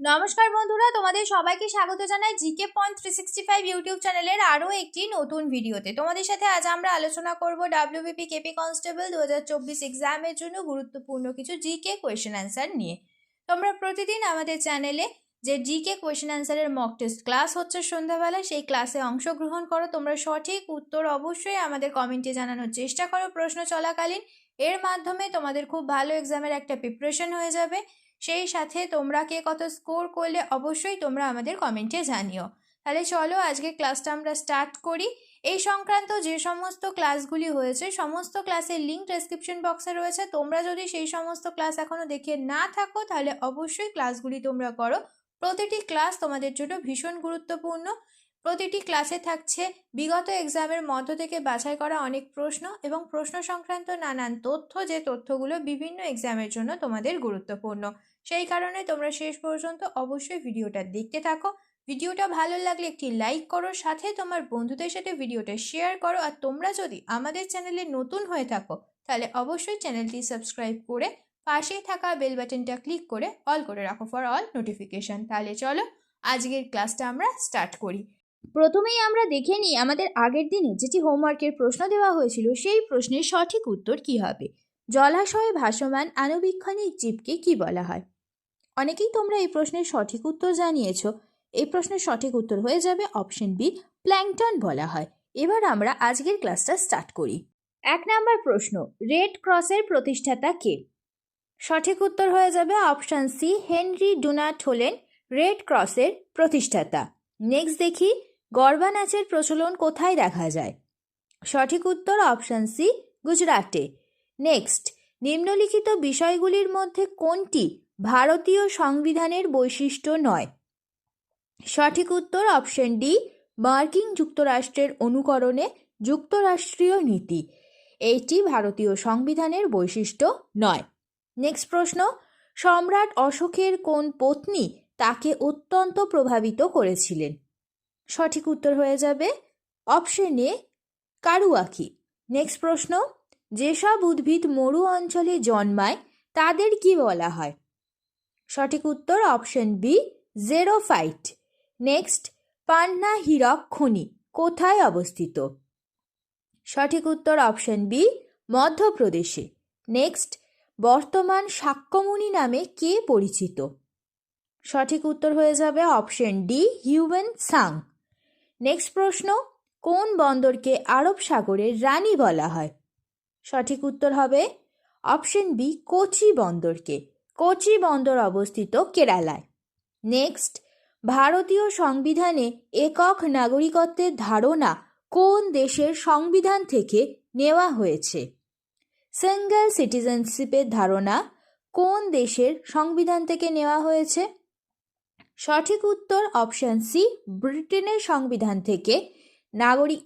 নমস্কার বন্ধুরা, তোমাদের সবাইকে স্বাগত জানাই জিকে পয়েন্ট 365 ইউটিউব চ্যানেলের আরও একটি নতুন ভিডিওতে। তোমাদের সাথে আজ আমরা আলোচনা করব ডাব্লিউবিপি কেপি কনস্টেবল 2024 এক্সামের জন্য গুরুত্বপূর্ণ কিছু জিকে কোয়েশ্চেন অ্যান্সার নিয়ে। তোমরা প্রতিদিন আমাদের চ্যানেলে যে জিকে কোয়েশ্চেন অ্যান্সারের মক টেস্ট ক্লাস হচ্ছে সন্ধ্যাবেলায়, সেই ক্লাসে অংশগ্রহণ করো। তোমরা সঠিক উত্তর অবশ্যই আমাদের কমেন্টে জানানোর চেষ্টা করো প্রশ্ন চলাকালীন। এর মাধ্যমে তোমাদের খুব ভালো এক্সামের একটা প্রিপারেশন হয়ে যাবে। সেই সাথে তোমরা কে কত স্কোর করলে অবশ্যই তোমরা আমাদের কমেন্টে জানিও। তাহলে চলো আজকে ক্লাসটা আমরা স্টার্ট করি। এই সংক্রান্ত যে সমস্ত ক্লাসগুলি হয়েছে সমস্ত ক্লাসের লিঙ্ক ডেসক্রিপশন বক্সে রয়েছে। তোমরা যদি সেই সমস্ত ক্লাস এখনও দেখে না থাকো তাহলে অবশ্যই ক্লাসগুলি তোমরা করো। প্রতিটি ক্লাস তোমাদের জন্য ভীষণ গুরুত্বপূর্ণ। প্রতিটি ক্লাসে থাকছে বিগত এক্সামের মধ্য থেকে বাছাই করা অনেক প্রশ্ন এবং প্রশ্ন সংক্রান্ত নানান তথ্য, যে তথ্যগুলো বিভিন্ন এক্সামের জন্য তোমাদের গুরুত্বপূর্ণ। সেই কারণে তোমরা শেষ পর্যন্ত অবশ্যই ভিডিওটা দেখতে থাকো। ভিডিওটা ভালো লাগলে একটি লাইক করো, সাথে তোমার বন্ধুদের সাথে ভিডিওটা শেয়ার করো। আর তোমরা যদি আমাদের চ্যানেলে নতুন হয়ে থাকো তাহলে অবশ্যই চ্যানেলটি সাবস্ক্রাইব করে পাশেই থাকা বেল বাটনটা ক্লিক করে অল করে রাখো ফর অল নোটিফিকেশন। তাহলে চলো আজকের ক্লাসটা আমরা স্টার্ট করি। প্রথমেই আমরা দেখে নিই আমাদের আগের দিনে যেটি হোমওয়ার্কের প্রশ্ন দেওয়া হয়েছিল সেই প্রশ্নের সঠিক উত্তর কি হবে। জলাশয়ে ভাসমান আণুবীক্ষণিক জীবকে কি বলা হয়? অনেকেই তোমরা এই প্রশ্নের সঠিক উত্তর জানিয়েছো। এই প্রশ্নের সঠিক উত্তর হয়ে যাবে অপশন বি, প্ল্যাঙ্কটন বলা হয়। এবার আমরা আজকের ক্লাসটা স্টার্ট করি। 1 নম্বর প্রশ্ন, রেড ক্রসের প্রতিষ্ঠাতা কে? সঠিক উত্তর হয়ে যাবে অপশন সি, হেনরি ডুনান্ট হলেন রেড ক্রসের প্রতিষ্ঠাতা। নেক্সট দেখি, গরবা নাচের প্রচলন কোথায় দেখা যায়? সঠিক উত্তর অপশন সি, গুজরাটে। নেক্সট, নিম্নলিখিত বিষয়গুলির মধ্যে কোনটি ভারতীয় সংবিধানের বৈশিষ্ট্য নয়? সঠিক উত্তর অপশন ডি, মার্কিন যুক্তরাষ্ট্রের অনুকরণে যুক্তরাষ্ট্রীয় নীতি। এইটি ভারতীয় সংবিধানের বৈশিষ্ট্য নয়। নেক্সট প্রশ্ন, সম্রাট অশোকের কোন পত্নী তাকে অত্যন্ত প্রভাবিত করেছিলেন? সঠিক উত্তর হয়ে যাবে অপশন এ, কারুয়াকি। নেক্সট প্রশ্ন, যেসব উদ্ভিদ মরু অঞ্চলে জন্মায় তাদের কি বলা হয়? সঠিক উত্তর অপশন বি, জেরোফাইট। নেক্সট, পান্না হীরক খনি কোথায় অবস্থিত? সঠিক উত্তর অপশন বি, মধ্যপ্রদেশে। নেক্সট, বর্তমান শাক্যমুনি নামে কে পরিচিত? সঠিক উত্তর হয়ে যাবে option D, Hiuen Tsang. Next প্রশ্ন, কোন বন্দরকে আরব সাগরের রানী বলা হয়? সঠিক উত্তর হবে অপশন বি, কোচি বন্দরকে। কোচি বন্দর অবস্থিত কেরালায়। নেক্সট, ভারতীয় সংবিধানে একক নাগরিকত্বের ধারণা কোন দেশের সংবিধান থেকে নেওয়া হয়েছে? সিঙ্গেল সিটিজেনশিপের ধারণা কোন দেশের সংবিধান থেকে নেওয়া হয়েছে? সঠিক উত্তর অপশন সি, ব্রিটেনের সংবিধান থেকে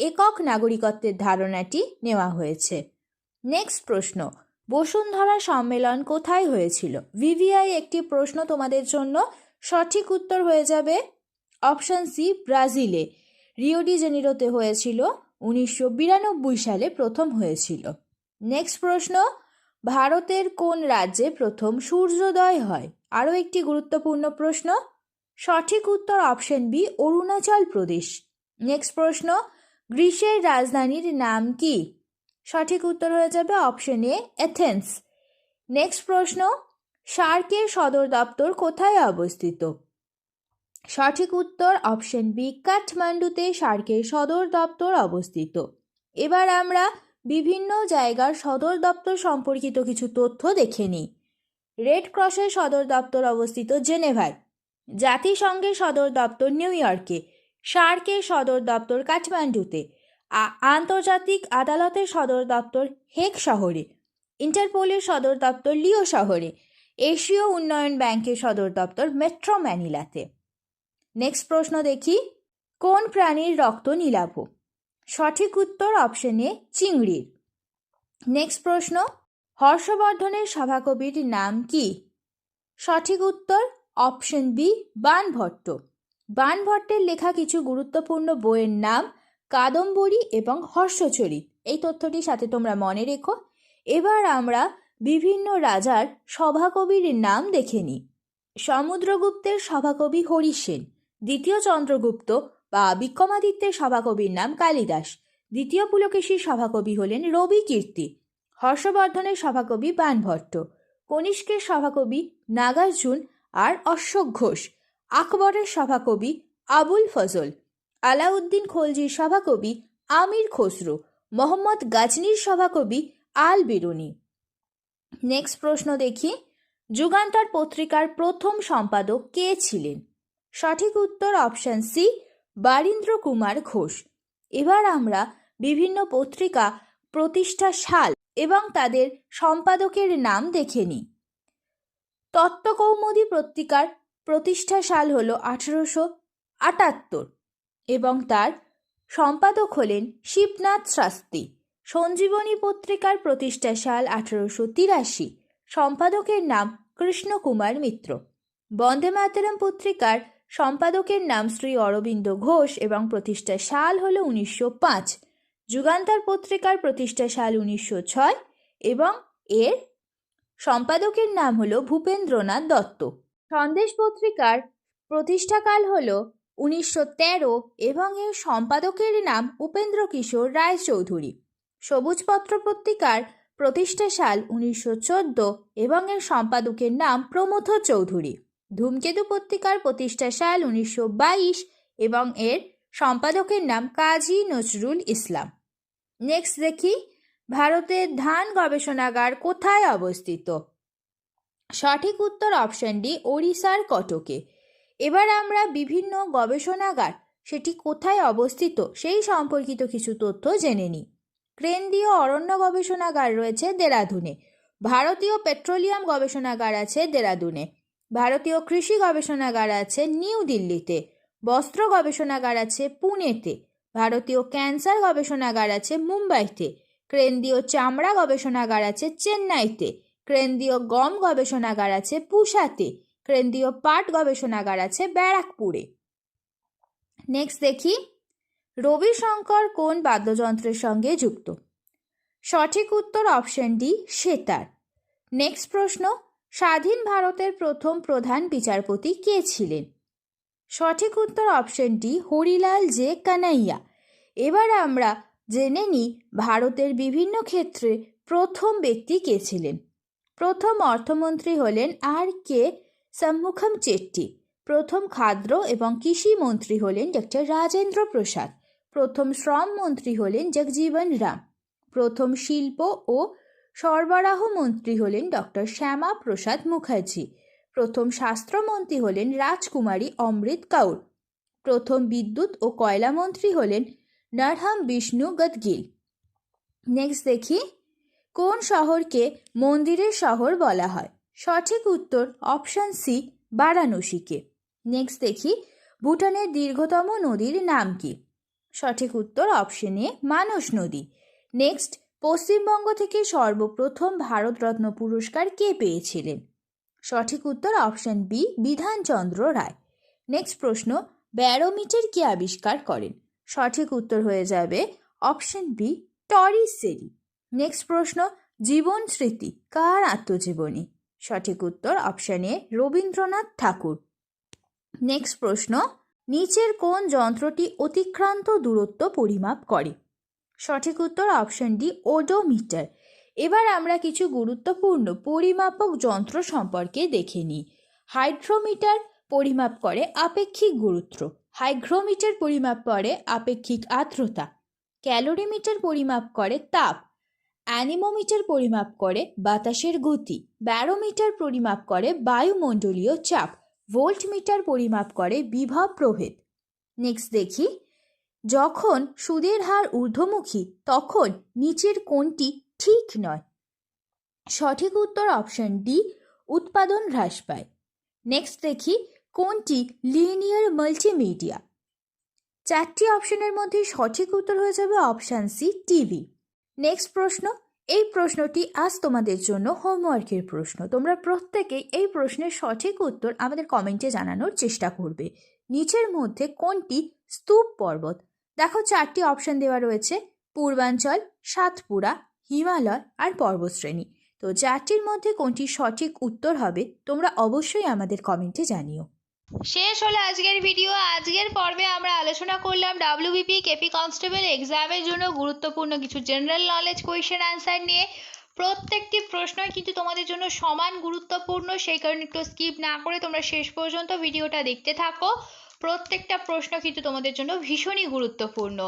একক নাগরিকত্বের ধারণাটি নেওয়া হয়েছে। নেক্সট প্রশ্ন, বসুন্ধরা সম্মেলন কোথায় হয়েছিল? ভিভিআই একটি প্রশ্ন তোমাদের জন্য। সঠিক উত্তর হয়ে যাবে অপশন সি, ব্রাজিলে। রিও ডি জেনিরোতে হয়েছিল, 1992 সালে প্রথম হয়েছিল। নেক্সট প্রশ্ন, ভারতের কোন রাজ্যে প্রথম সূর্যোদয় হয়? আরও একটি গুরুত্বপূর্ণ প্রশ্ন। সঠিক উত্তর option B, Arunachal Pradesh. Next প্রশ্ন, গ্রিসের রাজধানীর নাম কি? সঠিক উত্তর হয়ে যাবে অপশন এ, এথেন্স। নেক্সট প্রশ্ন, সার্কের সদর দপ্তর কোথায় অবস্থিত? সঠিক উত্তর অপশন বি, কাঠমান্ডুতে সার্কের সদর দপ্তর অবস্থিত। এবার আমরা বিভিন্ন জায়গার সদর দপ্তর সম্পর্কিত কিছু তথ্য দেখে নিই। রেড ক্রসের সদর দপ্তর অবস্থিত জেনেভায়। জাতিসংঘের সদর দপ্তর নিউ ইয়র্কে। সার্কের সদর দপ্তর কাঠমান্ডুতে। আন্তর্জাতিক আদালতের সদর দপ্তর হেগ শহরে। ইন্টারপোলের সদর দপ্তর লিও শহরে। এশীয় উন্নয়ন ব্যাংকের সদর দপ্তর মেট্রো ম্যানিলাতে। নেক্সট প্রশ্ন দেখি, কোন প্রাণীর রক্ত নীলাভ? সঠিক উত্তর অপশন এ, চিংড়ির। নেক্সট প্রশ্ন, হর্ষবর্ধনের সভাকবির নাম কি? সঠিক উত্তর অপশন বি, বাণভট্ট। বাণভট্টের লেখা কিছু গুরুত্বপূর্ণ বইয়ের নাম কাদম্বরী এবং হর্ষচরিত। এই তথ্যটির সাথে তোমরা মনে রেখো। এবার আমরা বিভিন্ন রাজার সভাকবির নাম দেখে নিই। সমুদ্রগুপ্তের সভাকবি হরিশ সেন। দ্বিতীয় চন্দ্রগুপ্ত বা বিক্রমাদিত্যের সভাকবির নাম কালিদাস। দ্বিতীয় পুলকেশীর সভাকবি হলেন রবি কীর্তি। হর্ষবর্ধনের সভাকবি বাণভট্ট। কনিষ্কের সভাকবি নাগার্জুন আর অশোক ঘোষ। আকবরের সভাকবি আবুল ফজল। আলাউদ্দিন খলজির সভাকবি আমির খসরু। মোহাম্মদ গাজনির সভাকবি আল বিরুনি। নেক্সট প্রশ্ন দেখি, যুগান্তর পত্রিকার প্রথম সম্পাদক কে ছিলেন? সঠিক উত্তর অপশন সি, বারীন্দ্র কুমার ঘোষ। এবার আমরা বিভিন্ন পত্রিকা প্রতিষ্ঠা সাল এবং তাদের সম্পাদকের নাম দেখে নিই। তত্ত্বকৌমুদী পত্রিকার প্রতিষ্ঠা সাল হল 1878 এবং তার সম্পাদক হলেন শিবনাথ শাস্ত্রী। সঞ্জীবনী পত্রিকার প্রতিষ্ঠা সাল 1883, সম্পাদকের নাম কৃষ্ণকুমার মিত্র। বন্দে মাতরম পত্রিকার সম্পাদকের নাম শ্রী অরবিন্দ ঘোষ এবং প্রতিষ্ঠা সাল হল 1905। যুগান্তর পত্রিকার প্রতিষ্ঠা সাল 1906 এবং এর সম্পাদকের নাম হল ভূপেন্দ্রনাথ দত্ত। সন্দেশ পত্রিকার প্রতিষ্ঠাকাল হল 1913 এবং এর সম্পাদকের নাম উপেন্দ্র কিশোর রায়চৌধুরী। সবুজপত্র পত্রিকার প্রতিষ্ঠা সাল 1914 এবং এর সম্পাদকের নাম প্রমথ চৌধুরী। ধূমকেতু পত্রিকার প্রতিষ্ঠা সাল 1922 এবং এর সম্পাদকের নাম কাজী নজরুল ইসলাম। নেক্সট দেখি, ভারতের ধান গবেষণাগার কোথায় অবস্থিত? সঠিক উত্তর অপশন ডি, ওড়িশার কটকে। এবার আমরা বিভিন্ন গবেষণাগার সেটি কোথায় অবস্থিত সেই সম্পর্কিত কিছু তথ্য জেনে নিই। কেন্দ্রীয় অরণ্য গবেষণাগার রয়েছে দেরাদুনে। ভারতীয় পেট্রোলিয়াম গবেষণাগার আছে দেরাদুনে। ভারতীয় কৃষি গবেষণাগার আছে নিউ দিল্লিতে। বস্ত্র গবেষণাগার আছে পুনেতে। ভারতীয় ক্যান্সার গবেষণাগার আছে মুম্বাইতে। কেন্দ্রীয় চামড়া গবেষণাগার আছে চেন্নাইতে। কেন্দ্রীয় গম গবেষণাগার আছে পুসাতে। কেন্দ্রীয় পাট গবেষণাগার আছে ব্যারাকপুরে। নেক্সট দেখি, রবিশঙ্কর কোন বাদ্যযন্ত্রের সঙ্গে যুক্ত? সঠিক উত্তর অপশন ডি, সেতার। নেক্সট প্রশ্ন, স্বাধীন ভারতের প্রথম প্রধান বিচারপতি কে ছিলেন? সঠিক উত্তর অপশন ডি, হরিলাল জে কানাইয়া। এবার আমরা জেনে নিই ভারতের বিভিন্ন ক্ষেত্রে প্রথম ব্যক্তি কে ছিলেন। প্রথম অর্থমন্ত্রী হলেন আর কে সম্মুখম চেট্টি। প্রথম খাদ্য এবং কৃষি মন্ত্রী হলেন ডক্টর রাজেন্দ্র প্রসাদ। প্রথম শ্রম মন্ত্রী হলেন জগজীবন রাম। প্রথম শিল্প ও সরবরাহ মন্ত্রী হলেন ডক্টর শ্যামা প্রসাদ মুখার্জি। প্রথম স্বাস্থ্যমন্ত্রী হলেন রাজকুমারী অমৃত কাউর। প্রথম বিদ্যুৎ ও কয়লা মন্ত্রী হলেন নরহম বিষ্ণু গদগিল। নেক্সট দেখি, কোন শহরকে মন্দিরের শহর বলা হয়? সঠিক উত্তর অপশন সি, বারাণসীকে। নেক্সট দেখি, ভুটানের দীর্ঘতম নদীর নাম কি? সঠিক উত্তর অপশন এ, মানস নদী। নেক্সট, পশ্চিমবঙ্গ থেকে সর্বপ্রথম ভারতরত্ন পুরস্কার কে পেয়েছিলেন? সঠিক উত্তর অপশন বি, বিধানচন্দ্র রায়। নেক্সট প্রশ্ন, ব্যারোমিটার কে আবিষ্কার করেন? সঠিক উত্তর হয়ে যাবে অপশন বি, টরিস সেরি। নেক্সট প্রশ্ন, জীবন স্মৃতি কার আত্মজীবনী? সঠিক উত্তর option A, Rabindranath Tagore. Next প্রশ্ন, নিচের কোন যন্ত্রটি অতিক্রান্ত দূরত্ব পরিমাপ করে? সঠিক উত্তর অপশন ডি, ওডোমিটার। এবার আমরা কিছু গুরুত্বপূর্ণ পরিমাপক যন্ত্র সম্পর্কে দেখে নিই। হাইড্রোমিটার পরিমাপ করে আপেক্ষিক গুরুত্ব। হাইগ্রোমিটার পরিমাপ করে আপেক্ষিক আর্দ্রতা। ক্যালোরিমিটার পরিমাপ করে তাপ। অ্যানিমোমিটার পরিমাপ করে বাতাসের গতি। ব্যারোমিটার পরিমাপ করে বায়ুমণ্ডলীয় চাপ। ভোল্টমিটার পরিমাপ করে বিভব প্রভেদ। নেক্সট দেখি, যখন সুদের হার ঊর্ধ্বমুখী তখন নিচের কোনটি ঠিক নয়? সঠিক উত্তর অপশন ডি, উৎপাদন হ্রাস পায়। নেক্সট দেখি, কোনটি লিনিয়ার মাল্টিমিডিয়া? চারটি অপশনের মধ্যে সঠিক উত্তর হয়ে যাবে অপশন সি, টিভি। নেক্সট প্রশ্ন, এই প্রশ্নটি আজ তোমাদের জন্য হোমওয়ার্কের প্রশ্ন। তোমরা প্রত্যেকেই এই প্রশ্নের সঠিক উত্তর আমাদের কমেন্টে জানানোর চেষ্টা করবে। নিচের মধ্যে কোনটি স্তূপ পর্বত? দেখো চারটি অপশন দেওয়া রয়েছে, পূর্বাঞ্চল, সাতপুরা, হিমালয় আর পর্বতশ্রেণী। তো চারটির মধ্যে কোনটি সঠিক উত্তর হবে তোমরা অবশ্যই আমাদের কমেন্টে জানিও। শেষ হলো আজকের ভিডিও। আজকের পর্বে আমরা আলোচনা করলাম ডাব্লিউবিপি কেপি কনস্টেবল এক্সামের জন্য গুরুত্বপূর্ণ কিছু জেনারেল নলেজ কোয়েশ্চেন অ্যান্সার নিয়ে। প্রত্যেকটি প্রশ্নই কিন্তু তোমাদের জন্য সমান গুরুত্বপূর্ণ, সেই কারণে একটু স্কিপ না করে তোমরা শেষ পর্যন্ত ভিডিওটা দেখতে থাকো। প্রত্যেকটা প্রশ্ন কিন্তু তোমাদের জন্য ভীষণই গুরুত্বপূর্ণ।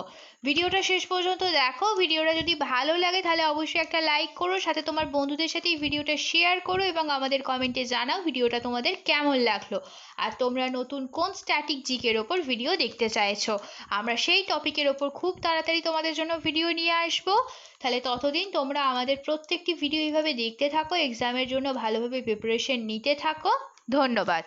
ভিডিওটা শেষ পর্যন্ত দেখো। ভিডিওটা যদি ভালো লাগে তাহলে অবশ্যই একটা লাইক করো, সাথে তোমার বন্ধুদের সাথে এই ভিডিওটা শেয়ার করো এবং আমাদের কমেন্টে জানাও ভিডিওটা তোমাদের কেমন লাগলো আর তোমরা নতুন কোন স্ট্যাটিক জিকের ওপর ভিডিও দেখতে চাইছো। আমরা সেই টপিকের ওপর খুব তাড়াতাড়ি তোমাদের জন্য ভিডিও নিয়ে আসবো। তাহলে ততদিন তোমরা আমাদের প্রত্যেকটি ভিডিও এইভাবে দেখতে থাকো, এক্সামের জন্য ভালোভাবে প্রিপারেশন নিতে থাকো। ধন্যবাদ।